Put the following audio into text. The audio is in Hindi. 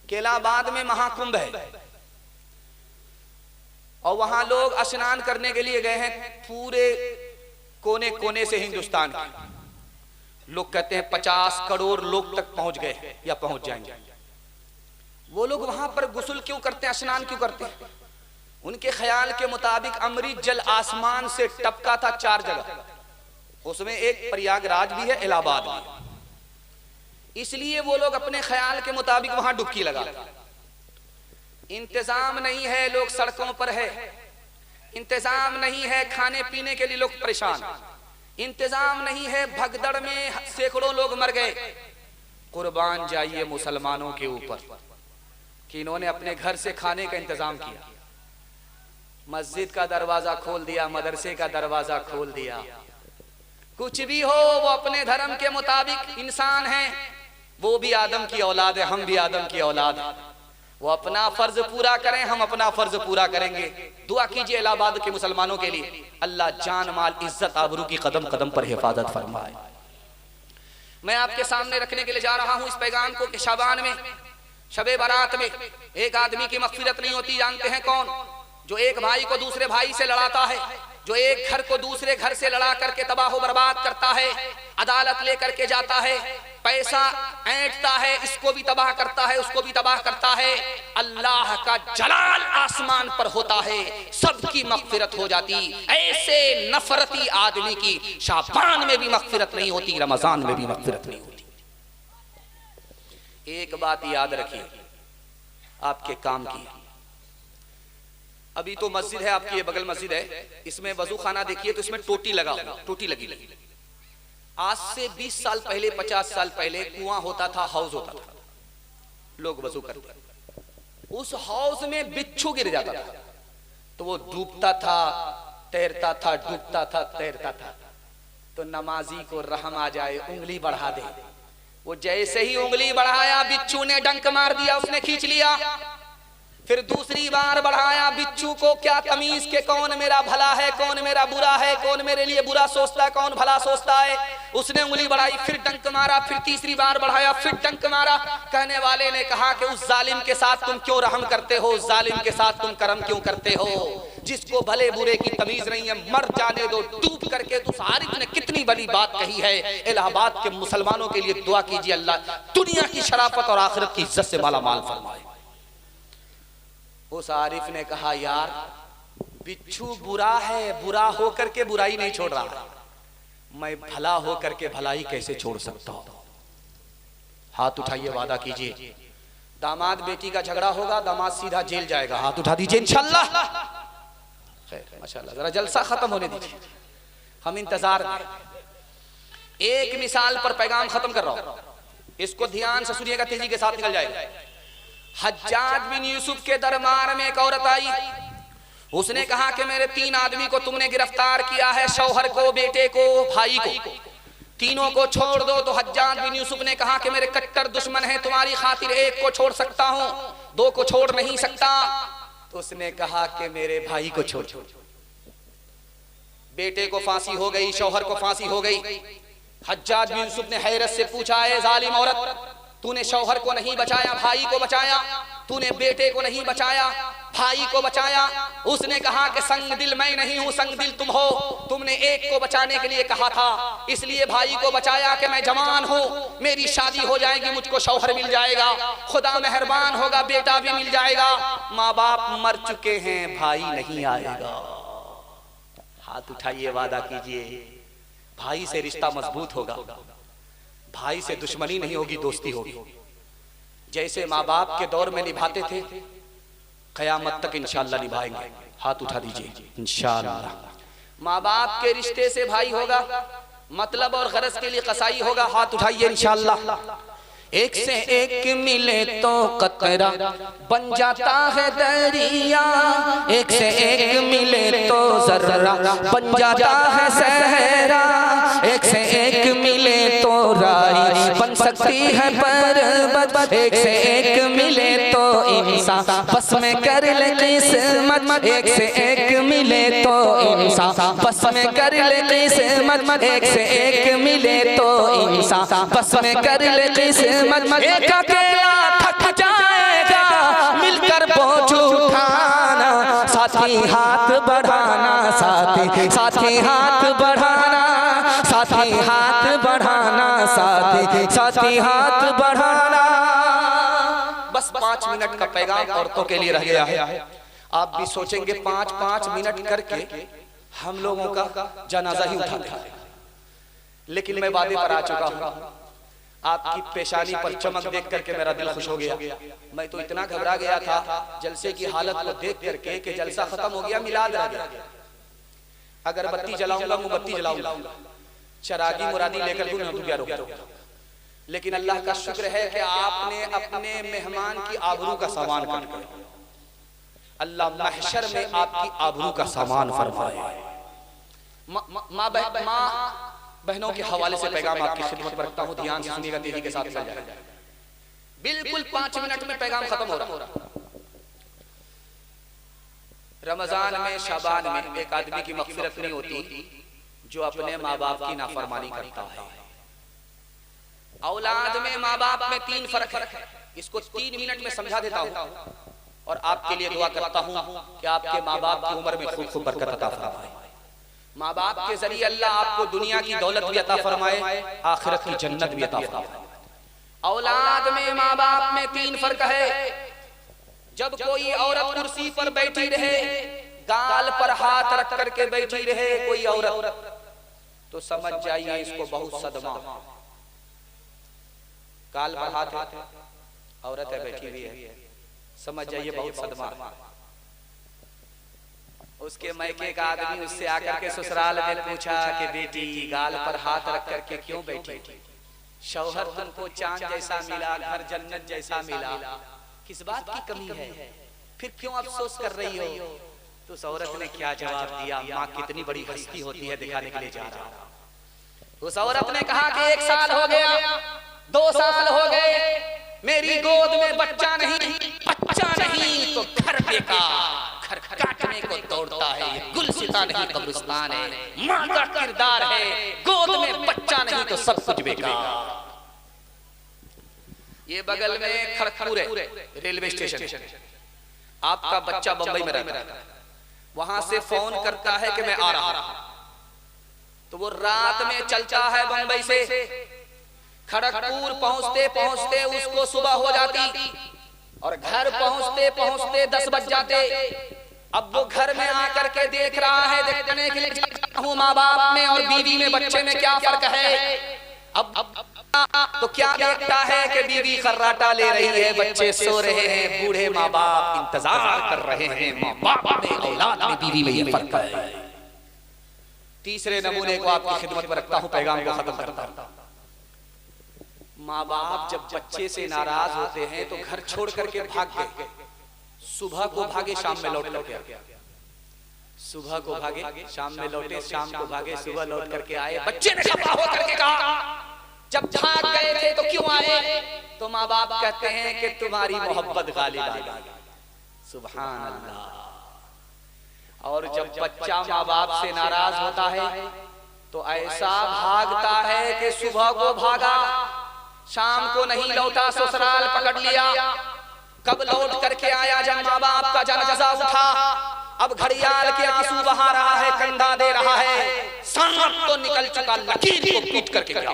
कि इलाहाबाद में महाकुंभ है और वहां लोग स्नान करने के लिए गए हैं, पूरे कोने कोने से हिंदुस्तान के लोग कहते हैं 50 करोड़ लोग तक पहुंच गए या पहुंच जाएंगे। वो लोग वहां पर गुस्ल क्यों करते हैं, स्नान क्यों करते हैं? उनके ख्याल के मुताबिक अमृत जल आसमान से टपका था 4 जगह, उसमें एक प्रयागराज भी है, इलाहाबाद भी है। इसलिए वो लोग अपने ख्याल के मुताबिक वहां डुबकी लगाते। इंतजाम नहीं है, लोग सड़कों पर है, इंतजाम नहीं है, खाने पीने के लिए लोग परेशान, इंतजाम नहीं है, भगदड़ में सैकड़ों लोग मर गए। कुर्बान जाइए मुसलमानों के ऊपर कि इन्होंने अपने घर से खाने का इंतजाम किया, मस्जिद का दरवाजा खोल दिया, मदरसे का दरवाजा खोल दिया। कुछ भी हो, वो अपने धर्म के मुताबिक इंसान हैं, वो भी आदम की औलाद है, हम भी आदम की औलाद है। वो अपना फर्ज पूरा करें, हम अपना फर्ज पूरा करेंगे। दुआ कीजिए इलाहाबाद के मुसलमानों के लिए, अल्लाह जान माल इज्जत आबरू की कदम कदम पर हिफाजत फरमाए। मैं आपके सामने रखने के लिए जा रहा हूं इस पैगाम को कि शाबान में, शबे बारात में एक आदमी की मगफिरत नहीं होती। जानते हैं कौन? जो एक भाई को दूसरे भाई से लड़ाता है, जो एक घर को दूसरे घर से लड़ा करके तबाह बर्बाद करता है, अदालत लेकर के जाता है, पैसा ऐंठता है, इसको भी तबाह करता है, उसको भी तबाह करता है। अल्लाह का जलाल आसमान पर होता है, सबकी मगफिरत हो जाती। ऐसे नफरती आदमी की शाबान में भी मगफिरत नहीं होती, रमजान में भी मगफिरत नहीं होती। एक बात याद रखिए आपके काम की। अभी तो मस्जिद है आपकी, ये बगल मस्जिद है, इसमें वजू खाना देखिए तो इसमें टोटी लगा, टोटी लगी। आज से 20 साल पहले, 50 साल पहले कुआं होता था, हाउस होता था, लोग वजू करते, उस हाउस में बिच्छू गिर जाता था तो वो डूबता था, तैरता था, डूबता था, तैरता था। तो नमाजी को रहम आ जाए, उंगली बढ़ा दे। वो जैसे ही उंगली बढ़ाया, बिच्छू ने डंक मार दिया, उसने खींच लिया। फिर दूसरी बार बढ़ाया, बिच्छू को क्या तमीज के कौन मेरा भला है, कौन मेरा बुरा है, कौन मेरे लिए बुरा सोचता है, कौन भला सोचता है। उसने उंगली बढ़ाई, फिर डंक मारा, फिर तीसरी बार बढ़ाया, फिर डंक मारा। कहने वाले ने कहा कि उस जालिम के साथ तुम क्यों रहम करते हो, उस जालिम के साथ तुम करम क्यों करते हो, जिसको भले बुरे की तमीज नहीं है, मर जाने दो डूब करके। तो आरिफ ने कितनी बड़ी बात कही है। इलाहाबाद के मुसलमानों के लिए दुआ कीजिए, अल्लाह दुनिया की शराफत और आखिरत की इज्जत से माला माल फरमाए। उस आरिफ ने कहा, यार बिच्छू बुरा है, बुरा होकर के बुराई नहीं छोड़ रहा, मैं भला होकर के भलाई कैसे छोड़ सकता हूं? हाथ उठाइए, वादा कीजिए। दामाद बेटी का झगड़ा होगा, दामाद सीधा जेल जाएगा, हाथ उठा दीजिए इंशाल्लाह। खैर माशाल्लाह, जरा जलसा खत्म होने दीजिए, हम इंतजार में। एक मिसाल पर पैगाम खत्म कर रहा हूं, इसको ध्यान से सुनिएगा, तेजी के साथ निकल जाएगा। हज्जाज बिन यूसुफ के दरबार में एक औरत आई, उसने कहा कि मेरे 3 आदमी को तुमने गिरफ्तार किया है, शौहर को, बेटे को, भाई को, तीनों को छोड़ दो। तो हज्जाज बिन यूसुफ ने कहा कि मेरे कट्टर दुश्मन हैं, तुम्हारी खातिर एक को छोड़ सकता हूं, 2 को छोड़ नहीं सकता। तो उसने कहा कि मेरे भाई को छोड़। बेटे को फांसी हो गई, शौहर को फांसी हो गई। हज्जाज बिन यूसुफ ने हैरत से पूछा, है जालिम औरत, तूने शौहर को नहीं बचाया, भाई को बचाया, तूने बेटे को नहीं बचाया, भाई को बचाया। उसने कहा कि संग दिल मैं नहीं हूं, संग दिल तुम हो। तुमने एक को बचाने के लिए कहा था, इसलिए भाई को बचाया कि मैं जवान हूं, मेरी शादी हो जाएगी, मुझको शौहर मिल जाएगा, खुदा मेहरबान होगा, बेटा भी मिल जाएगा। माँ बाप मर चुके हैं, भाई नहीं आएगा। हाथ उठाइए, वादा कीजिए, भाई से रिश्ता मजबूत होगा, भाई से दुश्मनी नहीं होगी, दोस्ती होगी। जैसे माँ बाप के दौर में निभाते थे, कयामत तक इंशाअल्लाह निभाएंगे। हाथ उठा दीजिए इंशाअल्लाह। माँ बाप के रिश्ते से भाई होगा, मतलब और गरज के लिए कसाई होगा। हाथ उठाइए इंशाअल्लाह। एक से एक मिले तो कतरा बन जाता है दरिया, एक से एक मिले तो जर्रा बन जाता है सहरा, एक से एक मिले तो राई बन सकती है पर्वत, एक से एक मिले तो इंसान बस में कर ले किस्मत, एक से एक मिले तो इंसान बस में कर ले किस्मत, एक से एक मिले तो इंसान बस में कर ले किस्मत। एक अकेला थक जाए साथी हाथ बढ़ाना, साथी साथी हाथ बढ़ाना, साथी हाथ बढ़ाना, साथी साथी हाथ बढ़ाना। बस 5 मिनट का पैगाम औरतों के लिए रह गया है। आप भी सोचेंगे 5-5 मिनट करके हम लोगों का जनाजा ही उठाते हैं, लेकिन मैं वादे पर आ चुका हूं। आपकी पेशानी पर चमक देख करके मेरा दिल खुश हो गया। मैं तो इतना घबरा गया था जलसे की हालत को देख करके कि जलसा खत्म हो गया, मिलाद रह गया। अगरबत्ती जलाऊंगा, मोमबत्ती जलाऊंगा, चरागी मुरादी लेकर दूंगा, लेकिन अल्लाह का शुक्र है कि आपने अपने मेहमान की आबरू का सामान काट कर अल्लाह महशर में आपकी आबरू का सामान फरमाए। माँ बहनों के हवाले से पैगाम आपकी खिदमत पर रखता हूँ, ध्यान से सुनिएगा, तेजी के साथ चल जाए। बिल्कुल 5 मिनट में पैगाम खत्म हो रहा। रमजान में, शाबान में एक आदमी की मगफिरत नहीं होती जो अपने माँ बाप की नाफरमानी करता है। औलाद में, माँ बाप में 3 फर्क है। इसको 3 मिनट में समझा देता हूँ और आपके लिए दुआ करता हूँ कि आपके माँ बाप की उम्र में खूब खूब बरकत अता फरमाए। माँ बाप के जरिए अल्लाह आपको दुनिया की दौलत भी अता फरमाए, आखिरत की जन्नत भी अता फरमाए। औलाद में, माँ बाप में 3 फर्क है। जब कोई औरत कुर्सी पर बैठी रहे, गाल पर हाथ रख करके बैठी रहे कोई औरत, तो समझ जाइए इसको बहुत सदमा। गाल पर हाथ है, औरत है बैठी हुई है, समझ जाइए बहुत सदमा। उसके मैके का आदमी उससे आकर के ससुराल में पूछा कि बेटी गाल पर हाथ रख करके क्यों बैठी? शौहर तुमको चांद जैसा मिला, घर जन्नत जैसा मिला, किस बात की कमी है, फिर क्यों अफसोस कर रही हो? तो उस औरत ने क्या जवाब दिया? माँ कितनी बड़ी हस्ती होती है दिखाने के लिए जा रहा। उस औरत ने कहा कि 1 साल हो गया, 2 साल हो गए, मेरी गोद में बच्चा नहीं, बच्चा नहीं तो घर बेकार, घर काटने को दौड़ता है। ये गुलसिता नहीं कब्रिस्तान है, माँ का किरदार है, गोद में बच्चा नहीं तो सब कुछ बेकार। ये बगल में खड़गपुर है, रेलवे स्टेशन। आपका बच्चा बंबई में रहता है, वहां से फोन करता है कि मैं आ रहा हूं, तो वो रात में चलता है बंबई से। खड़गपुर पहुंचते पहुंचते उसको सुबह हो जाती और घर पहुंचते पहुंचते 10 बज जाते। अब वो घर में आकर के देख रहा है, देखने के लिए हूँ माँ बाप में और बीवी में, बच्चे में क्या फर्क है। अब तो क्या देखता है कि बीवी खर्राटा ले रही है, बच्चे सो रहे हैं, बूढ़े माँ बाप इंतजार कर रहे हैं। माँ बाप में, औलाद में, बीवी में ये फर्क है। तीसरे नमूने को आपकी खिदमत में रखता हूँ, पैगाम को खत्म करता हूँ। माँ बाप जब बच्चे से नाराज होते हैं तो घर छोड़ करके भाग गए, सुबह को भागे शाम में लौट करके आए, सुबह को भागे शाम में लौटे, शाम को भागे सुबह लौट करके आए। बच्चे ने खफा हो करके कहा जब भाग गए थे तो क्यों आए? तो माँ बाप कहते हैं कि तुम्हारी मोहब्बत गालिब आ गई। सुभान अल्लाह। और जब बच्चा माँ बाप से नाराज होता है तो ऐसा भागता है कि सुबह को भागा, शाम को नहीं लौटा, ससुराल पकड़ लिया। कब लौट करके आया? जब माँ बाप का जनाजा उठा। अब घड़ियाल के आंसू बहा रहा है, कंधा दे रहा है, सांप तो निकल चुका, लकीर को पीट करके गया।